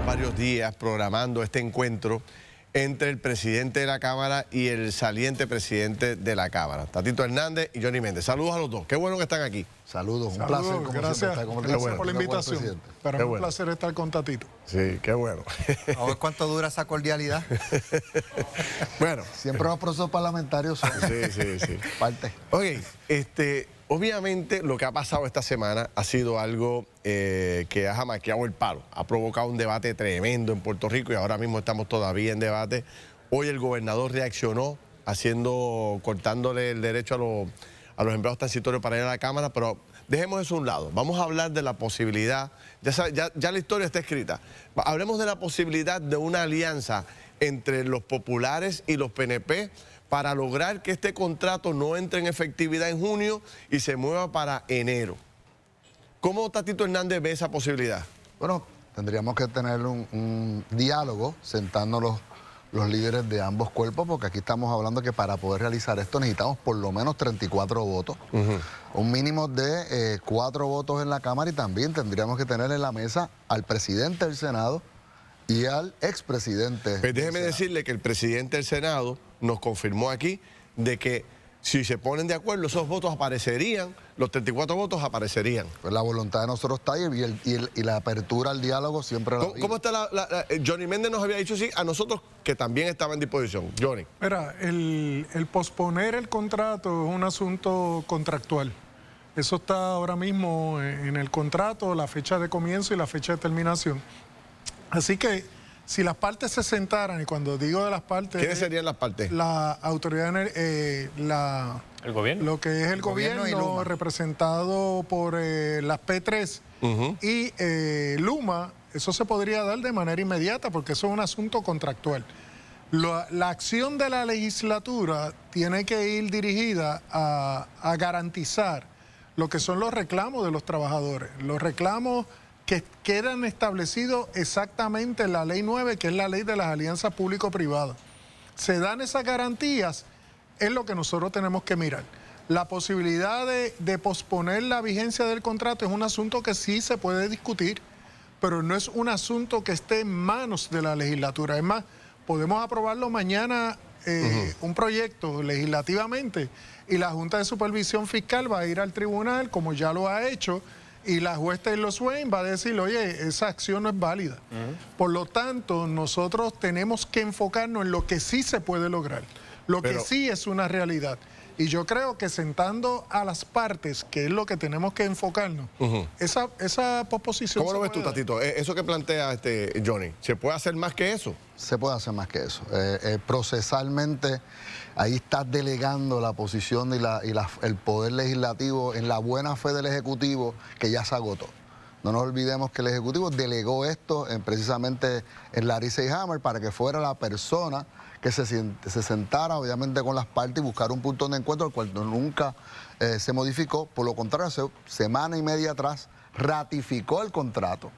varios días programando este encuentro entre el presidente de la Cámara y el saliente presidente de la Cámara, Tatito Hernández y Johnny Méndez. Saludos a los dos. Qué bueno que están aquí. Saludos, un placer. Como gracias, siempre, como gracias por la invitación. Para mí es un placer estar con Tatito. Sí, qué bueno. A ver cuánto dura esa cordialidad. Bueno. Siempre los procesos parlamentarios son sí. parte. Oye, obviamente lo que ha pasado esta semana ha sido algo que ha jamaqueado el palo. Ha provocado un debate tremendo en Puerto Rico y ahora mismo estamos todavía en debate. Hoy el gobernador reaccionó cortándole el derecho a los empleados transitorios para ir a la Cámara, pero dejemos eso a un lado. Vamos a hablar de la posibilidad, ya la historia está escrita. Hablemos de la posibilidad de una alianza entre los populares y los PNP para lograr que este contrato no entre en efectividad en junio y se mueva para enero. ¿Cómo Tatito Hernández ve esa posibilidad? Bueno, tendríamos que tener un diálogo, sentándonos los líderes de ambos cuerpos, porque aquí estamos hablando que para poder realizar esto necesitamos por lo menos 34 votos, un mínimo de 4 votos en la Cámara, y también tendríamos que tener en la mesa al presidente del Senado y al expresidente. Pues déjeme decirle que el presidente del Senado nos confirmó aquí de que si se ponen de acuerdo, esos votos aparecerían, los 34 votos aparecerían. Pues la voluntad de nosotros está ahí y la apertura al diálogo siempre la ¿Cómo está Johnny Méndez nos había dicho sí a nosotros que también estaba en disposición? Johnny. Mira, el posponer el contrato es un asunto contractual. Eso está ahora mismo en el contrato, la fecha de comienzo y la fecha de terminación. Así que si las partes se sentaran, y cuando digo de las partes... ¿Quiénes serían las partes? La autoridad, ¿El gobierno? lo que es el gobierno representado por las P3 y Luma, eso se podría dar de manera inmediata porque eso es un asunto contractual. La acción de la legislatura tiene que ir dirigida a garantizar lo que son los reclamos de los trabajadores, los reclamos que quedan establecidos exactamente en la Ley 9, que es la ley de las alianzas público-privadas. Se dan esas garantías, es lo que nosotros tenemos que mirar. La posibilidad de posponer la vigencia del contrato es un asunto que sí se puede discutir, pero no es un asunto que esté en manos de la legislatura. Es más, podemos aprobarlo mañana, un proyecto legislativamente, y la Junta de Supervisión Fiscal va a ir al tribunal, como ya lo ha hecho, y la juez Taylor Swain va a decir, oye, esa acción no es válida. Por lo tanto, nosotros tenemos que enfocarnos en lo que sí se puede lograr, que sí es una realidad. Y yo creo que sentando a las partes, que es lo que tenemos que enfocarnos, esa posposición... ¿Cómo lo ves tú, Tatito? Eso que plantea Johnny, ¿se puede hacer más que eso? Se puede hacer más que eso. Procesalmente, ahí estás delegando la posición y el poder legislativo en la buena fe del Ejecutivo, que ya se agotó. No nos olvidemos que el Ejecutivo delegó esto precisamente en Larry Selhammer para que fuera la persona que se sentara obviamente con las partes y buscar un punto de encuentro, el cual nunca se modificó. Por lo contrario, semana y media atrás ratificó el contrato.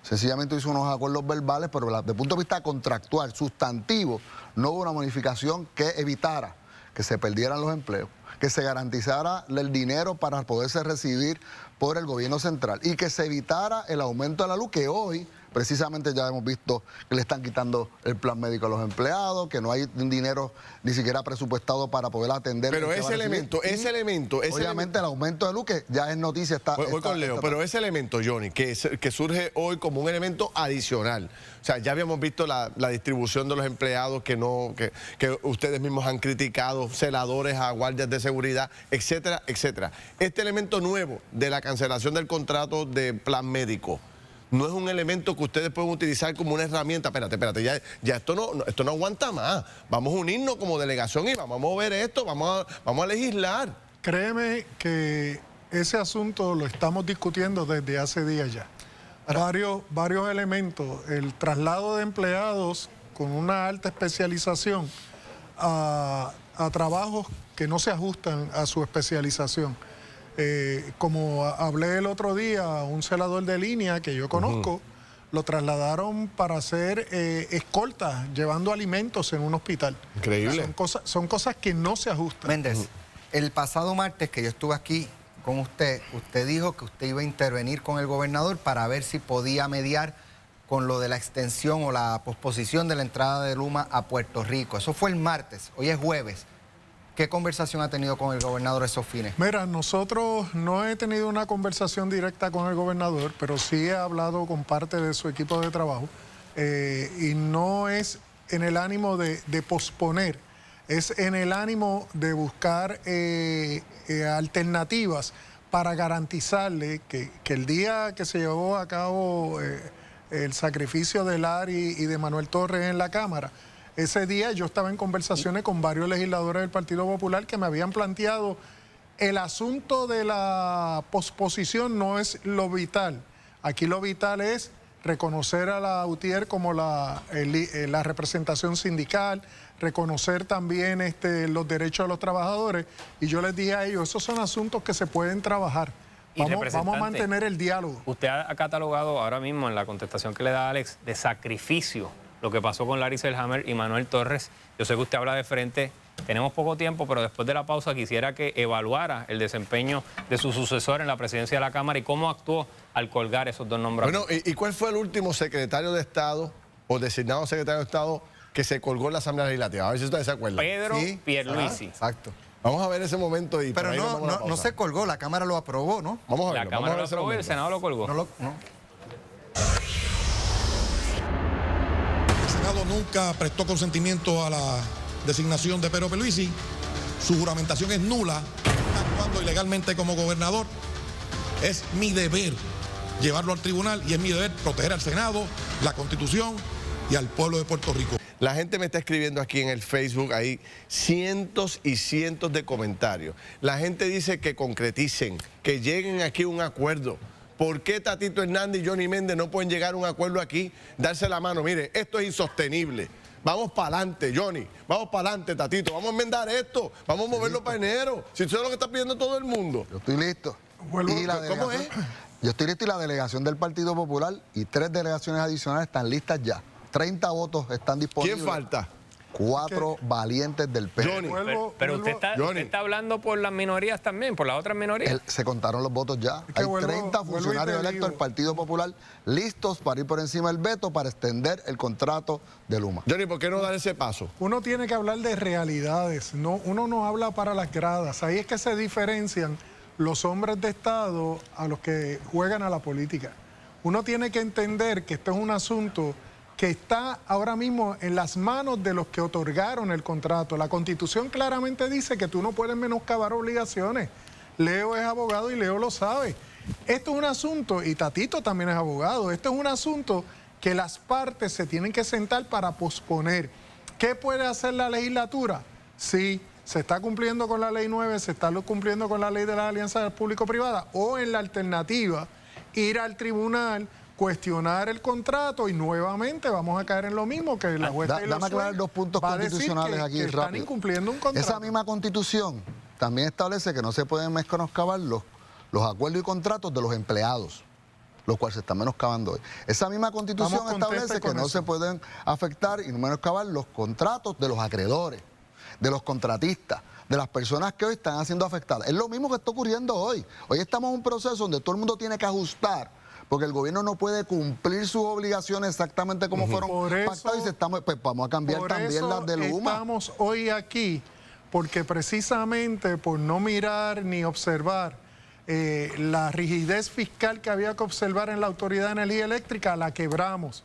Sencillamente hizo unos acuerdos verbales, pero desde el punto de vista contractual, sustantivo, no hubo una modificación que evitara que se perdieran los empleos, que se garantizara el dinero para poderse recibir por el gobierno central y que se evitara el aumento de la luz, que hoy precisamente ya hemos visto que le están quitando el plan médico a los empleados, que no hay dinero ni siquiera presupuestado para poder atender. Pero ese elemento... Obviamente el aumento de luz, que ya es noticia... Voy con Leo, pero ese elemento, Johnny, que surge hoy como un elemento adicional. O sea, ya habíamos visto la distribución de los empleados que ustedes mismos han criticado, celadores a guardias de seguridad, etcétera, etcétera. Este elemento nuevo de la cancelación del contrato de plan médico, no es un elemento que ustedes pueden utilizar como una herramienta. Espérate, ya esto no aguanta más. Vamos a unirnos como delegación y vamos a mover esto, vamos a legislar. Créeme que ese asunto lo estamos discutiendo desde hace días ya. Varios elementos, el traslado de empleados con una alta especialización a trabajos que no se ajustan a su especialización. Como hablé el otro día, un celador de línea que yo conozco, lo trasladaron para hacer escoltas, llevando alimentos en un hospital. Increíble. Son cosas que no se ajustan. Méndez, el pasado martes que yo estuve aquí con usted dijo que usted iba a intervenir con el gobernador para ver si podía mediar con lo de la extensión o la posposición de la entrada de Luma a Puerto Rico. Eso fue el martes, hoy es jueves. ¿Qué conversación ha tenido con el gobernador a esos fines? Mira, nosotros no he tenido una conversación directa con el gobernador, pero sí he hablado con parte de su equipo de trabajo y no es en el ánimo de posponer, es en el ánimo de buscar alternativas para garantizarle que el día que se llevó a cabo el sacrificio de Larry y de Manuel Torres en la Cámara, ese día yo estaba en conversaciones con varios legisladores del Partido Popular que me habían planteado el asunto de la posposición no es lo vital. Aquí lo vital es reconocer a la UTIER como la representación sindical, reconocer también los derechos de los trabajadores. Y yo les dije a ellos, esos son asuntos que se pueden trabajar. Vamos a mantener el diálogo. Usted ha catalogado ahora mismo en la contestación que le da Alex de sacrificio lo que pasó con Larry Selhammer y Manuel Torres. Yo sé que usted habla de frente, tenemos poco tiempo, pero después de la pausa quisiera que evaluara el desempeño de su sucesor en la presidencia de la Cámara y cómo actuó al colgar esos dos nombramientos. Bueno, ¿y cuál fue el último secretario de Estado o designado secretario de Estado que se colgó en la Asamblea Legislativa? A ver si ustedes se acuerdan. Pedro Pierluisi. Exacto. Vamos a ver ese momento y pero no se colgó, la Cámara lo aprobó, ¿no? Vamos a ver. La Cámara lo aprobó y el Senado lo colgó. No. El Senado nunca prestó consentimiento a la designación de Pedro Pierluisi. Su juramentación es nula. Está actuando ilegalmente como gobernador. Es mi deber llevarlo al tribunal y es mi deber proteger al Senado, la Constitución y al pueblo de Puerto Rico. La gente me está escribiendo aquí en el Facebook, hay cientos y cientos de comentarios. La gente dice que concreticen, que lleguen aquí a un acuerdo. ¿Por qué Tatito Hernández y Johnny Méndez no pueden llegar a un acuerdo aquí, darse la mano? Mire, esto es insostenible. Vamos para adelante, Johnny. Vamos para adelante, Tatito. Vamos a enmendar esto. Vamos a moverlo para enero. Si eso es lo que está pidiendo todo el mundo. Yo estoy listo. ¿Cómo es? Yo estoy listo y la delegación del Partido Popular y 3 delegaciones adicionales están listas ya. 30 votos están disponibles. ¿Quién falta? 4 valientes del PNP. Johnny. Pero usted está hablando por las minorías también, por las otras minorías. Se contaron los votos ya. Hay 30 funcionarios electos del Partido Popular listos para ir por encima del veto para extender el contrato de Luma. Johnny, ¿por qué no dar ese paso? Uno tiene que hablar de realidades, uno no habla para las gradas. Ahí es que se diferencian los hombres de Estado a los que juegan a la política. Uno tiene que entender que esto es un asunto que está ahora mismo en las manos de los que otorgaron el contrato. La Constitución claramente dice que tú no puedes menoscabar obligaciones. Leo es abogado y Leo lo sabe. Esto es un asunto, y Tatito también es abogado, esto es un asunto que las partes se tienen que sentar para posponer. ¿Qué puede hacer la legislatura? Sí, se está cumpliendo con la Ley 9, se está cumpliendo con la Ley de la Alianza Público-Privada, o en la alternativa, ir al tribunal, cuestionar el contrato y nuevamente vamos a caer en lo mismo que la jueza Dame aclarar 2 puntos constitucionales aquí que rápido. están incumpliendo un contrato. Esa misma Constitución también establece que no se pueden menoscabar los acuerdos y contratos de los empleados, los cuales se están menoscabando hoy. Esa misma Constitución establece que no se pueden afectar y menoscabar los contratos de los acreedores, de los contratistas, de las personas que hoy están siendo afectadas. Es lo mismo que está ocurriendo hoy. Hoy estamos en un proceso donde todo el mundo tiene que ajustar, porque el gobierno no puede cumplir sus obligaciones exactamente como fueron pactadas y pues vamos a cambiar también las de Luma. Estamos hoy aquí porque precisamente por no mirar ni observar la rigidez fiscal que había que observar en la Autoridad de Energía Eléctrica, la quebramos.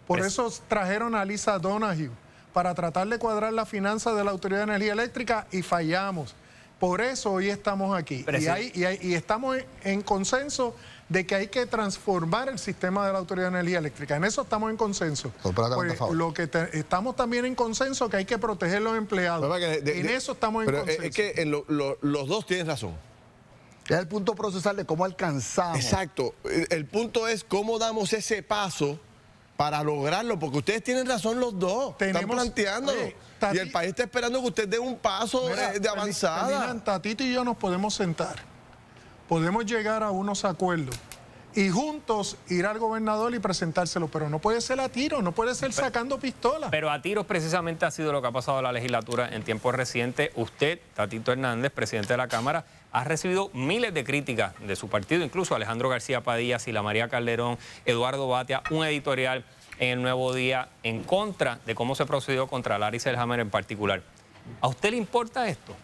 Por eso trajeron a Lisa Donoghue para tratar de cuadrar las finanzas de la Autoridad de Energía Eléctrica y fallamos. Por eso hoy estamos aquí y estamos en consenso de que hay que transformar el sistema de la Autoridad de Energía Eléctrica. En eso estamos en consenso. Estamos también en consenso que hay que proteger a los empleados. En eso estamos en consenso. Es que los dos tienen razón. Es el punto procesal de cómo alcanzamos. Exacto. El punto es cómo damos ese paso para lograrlo, porque ustedes tienen razón los dos. Están planteándolo. Y el país está esperando que usted dé un paso de avanzada. Tatito y yo nos podemos sentar. Podemos llegar a unos acuerdos y juntos ir al gobernador y presentárselo, pero no puede ser a tiro, no puede ser sacando pistolas. Pero a tiros precisamente ha sido lo que ha pasado en la legislatura en tiempos recientes. Usted, Tatito Hernández, presidente de la Cámara, ha recibido miles de críticas de su partido, incluso Alejandro García Padilla, Sila María Calderón, Eduardo Batia, un editorial en el Nuevo Día en contra de cómo se procedió contra Larry Selhammer en particular. ¿A usted le importa esto?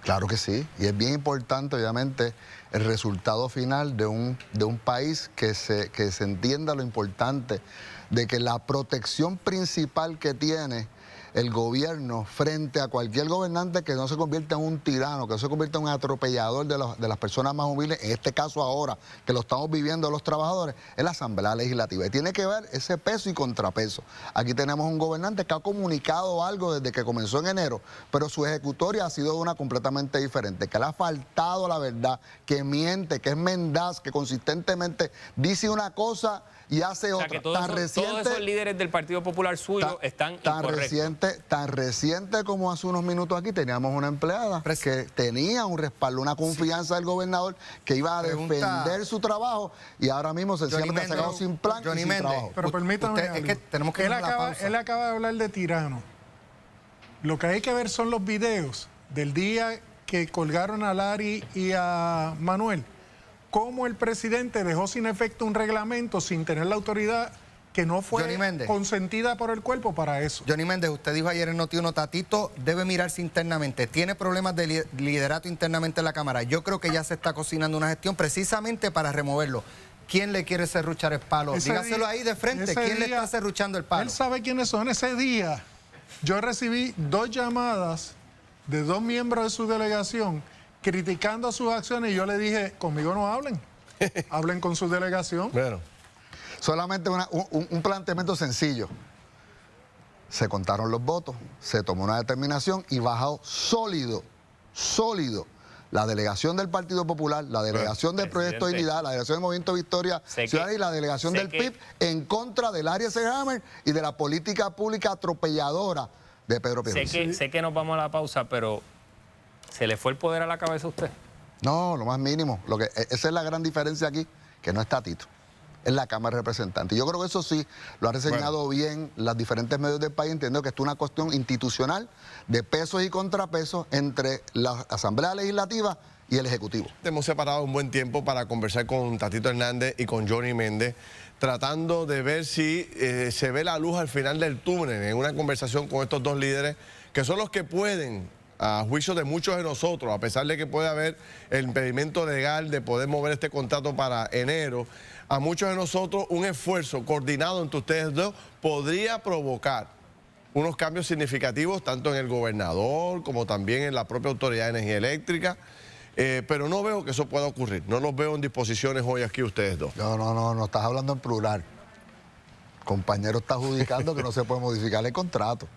Claro que sí, y es bien importante, obviamente, el resultado final de un país que se entienda lo importante de que la protección principal que tiene el gobierno frente a cualquier gobernante que no se convierta en un tirano, que no se convierta en un atropellador de las personas más humildes, en este caso ahora que lo estamos viviendo los trabajadores, es la Asamblea Legislativa. Y tiene que ver ese peso y contrapeso. Aquí tenemos un gobernante que ha comunicado algo desde que comenzó en enero, pero su ejecutoria ha sido una completamente diferente, que le ha faltado la verdad, que miente, que es mendaz, que consistentemente dice una cosa y hace otra. O sea, que todos esos líderes del Partido Popular suyo están incorrectos. Tan reciente como hace unos minutos aquí teníamos una empleada que tenía un respaldo, una confianza del gobernador que iba a defender su trabajo y ahora mismo sencillamente ha sacado sin plan y sin trabajo. Pero permítame, es que tenemos que él acaba de hablar de tirano. Lo que hay que ver son los videos del día que colgaron a Larry y a Manuel. Cómo el presidente dejó sin efecto un reglamento sin tener la autoridad que no fue consentida por el cuerpo para eso. Johnny Méndez, usted dijo ayer en Noti1, Tatito debe mirarse internamente, tiene problemas de liderato internamente en la Cámara. Yo creo que ya se está cocinando una gestión precisamente para removerlo. ¿Quién le quiere serruchar el palo? Dígaselo ahí de frente, ¿quién le está serruchando el palo? Él sabe quiénes son. Ese día yo recibí 2 llamadas de 2 miembros de su delegación criticando sus acciones y yo le dije, conmigo no hablen, hablen con su delegación. Bueno, solamente un planteamiento sencillo. Se contaron los votos, se tomó una determinación y bajó sólido la delegación del Partido Popular, la delegación del Proyecto Dignidad, la delegación del Movimiento Victoria Ciudadana y la delegación del PIB en contra de Larry Selhammer y de la política pública atropelladora de Pedro Pierluisi. Sé que nos vamos a la pausa, pero ¿se le fue el poder a la cabeza a usted? No, lo más mínimo. Esa es la gran diferencia aquí, que no es Tatito, es la Cámara de Representantes. Yo creo que eso sí lo ha reseñado bien los diferentes medios del país, entiendo que esto es una cuestión institucional de pesos y contrapesos entre la Asamblea Legislativa y el Ejecutivo. Hemos separado un buen tiempo para conversar con Tatito Hernández y con Johnny Méndez, tratando de ver si se ve la luz al final del túnel en una conversación con estos 2 líderes, que son los que pueden, a juicio de muchos de nosotros, a pesar de que puede haber el impedimento legal de poder mover este contrato para enero, a muchos de nosotros un esfuerzo coordinado entre ustedes 2 podría provocar unos cambios significativos tanto en el gobernador como también en la propia Autoridad de Energía Eléctrica, pero no veo que eso pueda ocurrir, no los veo en disposiciones hoy aquí ustedes 2. No estás hablando en plural. Compañero está adjudicando que no se puede modificar el contrato.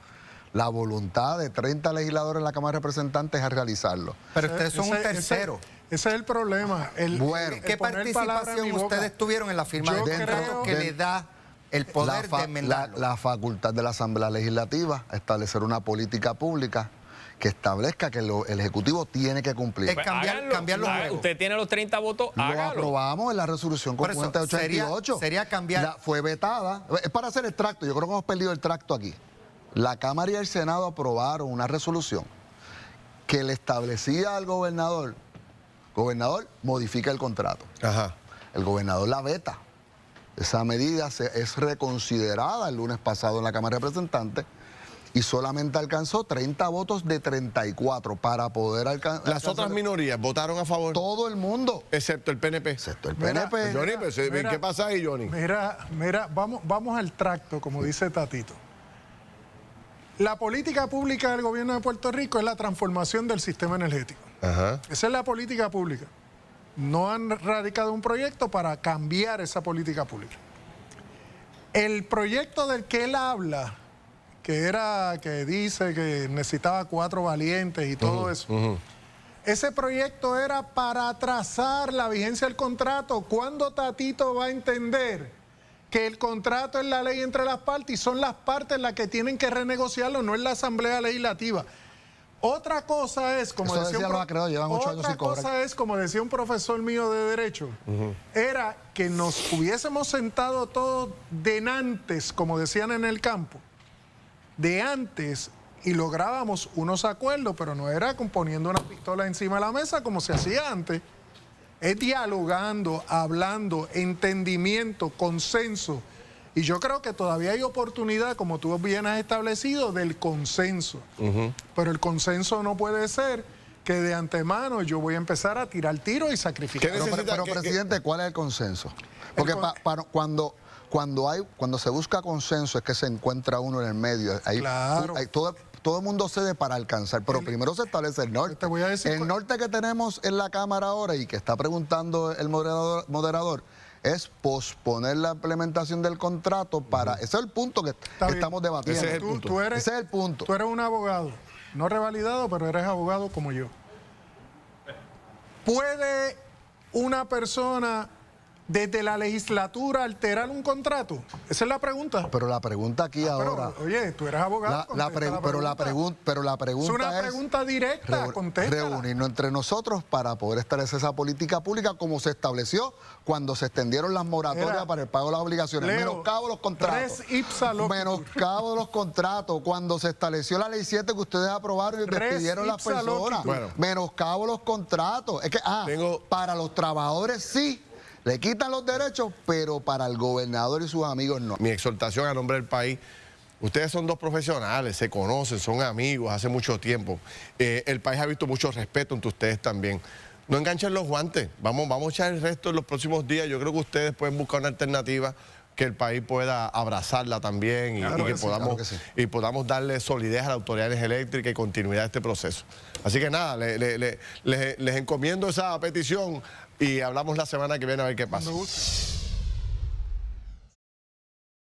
La voluntad de 30 legisladores en la Cámara de Representantes es realizarlo. Pero ustedes son un tercero. Ese es el problema. ¿Qué participación ustedes tuvieron en la firma del contrato que le da el poder de enmendarlo? La facultad de la Asamblea Legislativa a establecer una política pública que establezca que el Ejecutivo tiene que cumplir. Pues cambiar los juegos. Usted tiene los 30 votos, hágalo. Lo aprobamos en la resolución conjunta de 88. Sería cambiar. Fue vetada. Es para hacer el tracto. Yo creo que hemos perdido el tracto aquí. La Cámara y el Senado aprobaron una resolución que le establecía al gobernador, modifica el contrato. Ajá. El gobernador la veta. Esa medida es reconsiderada el lunes pasado en la Cámara de Representantes y solamente alcanzó 30 votos de 34 para poder alcanzar. Las otras minorías votaron a favor. Todo el mundo. Excepto el PNP. Excepto el PNP. Johnny, ¿qué pasa ahí, Johnny? Mira, vamos al tracto, como dice Tatito. La política pública del gobierno de Puerto Rico es la transformación del sistema energético. Ajá. Esa es la política pública. No han radicado un proyecto para cambiar esa política pública. El proyecto del que él habla, que dice que necesitaba 4 valientes y todo eso, ese proyecto era para atrasar la vigencia del contrato. ¿Cuándo Tatito va a entender que el contrato es la ley entre las partes y son las partes las que tienen que renegociarlo, no es la Asamblea Legislativa? Otra cosa es, como decía un profesor mío de Derecho, era que nos hubiésemos sentado todos de antes, como decían en el campo, de antes, y lográbamos unos acuerdos, pero no era poniendo una pistola encima de la mesa como se hacía antes. Es dialogando, hablando, entendimiento, consenso Y yo creo que todavía hay oportunidad, como tú bien has establecido, del consenso. Pero el consenso no puede ser que de antemano yo voy a empezar a tirar tiro y sacrificar. Pero presidente, ¿cuál es el consenso? Porque cuando se busca consenso es que se encuentra uno en el medio. Claro. Todo el mundo cede para alcanzar, pero primero se establece el norte. Te voy a decir el norte que tenemos en la Cámara ahora y que está preguntando el moderador es posponer la implementación del contrato para... Ese es el punto que estamos debatiendo. Ese es el punto. Ese es el punto. Tú eres un abogado, no revalidado, pero eres abogado como yo. ¿Puede una persona desde la legislatura alterar un contrato? Esa es la pregunta. Pero la pregunta aquí ahora... Oye, tú eres abogado. Pero la pregunta es una pregunta directa, contéstala. Reunirnos entre nosotros para poder establecer esa política pública como se estableció cuando se extendieron las moratorias para el pago de las obligaciones. Leo, menoscabo los contratos. res ipsa loquitur. Menoscabo de los contratos. Cuando se estableció la ley 7 que ustedes aprobaron y despidieron las personas. Bueno. Menoscabo los contratos. Es que, para los trabajadores sí. Le quitan los derechos, pero para el gobernador y sus amigos no. Mi exhortación a nombre del país: ustedes son dos profesionales, se conocen, son amigos hace mucho tiempo. El país ha visto mucho respeto entre ustedes también. No enganchen los guantes, vamos a echar el resto en los próximos días. Yo creo que ustedes pueden buscar una alternativa que el país pueda abrazarla también y podamos darle solidez a la Autoridad de Energía Eléctrica y continuidad a este proceso. Así que nada, les encomiendo esa petición y hablamos la semana que viene a ver qué pasa.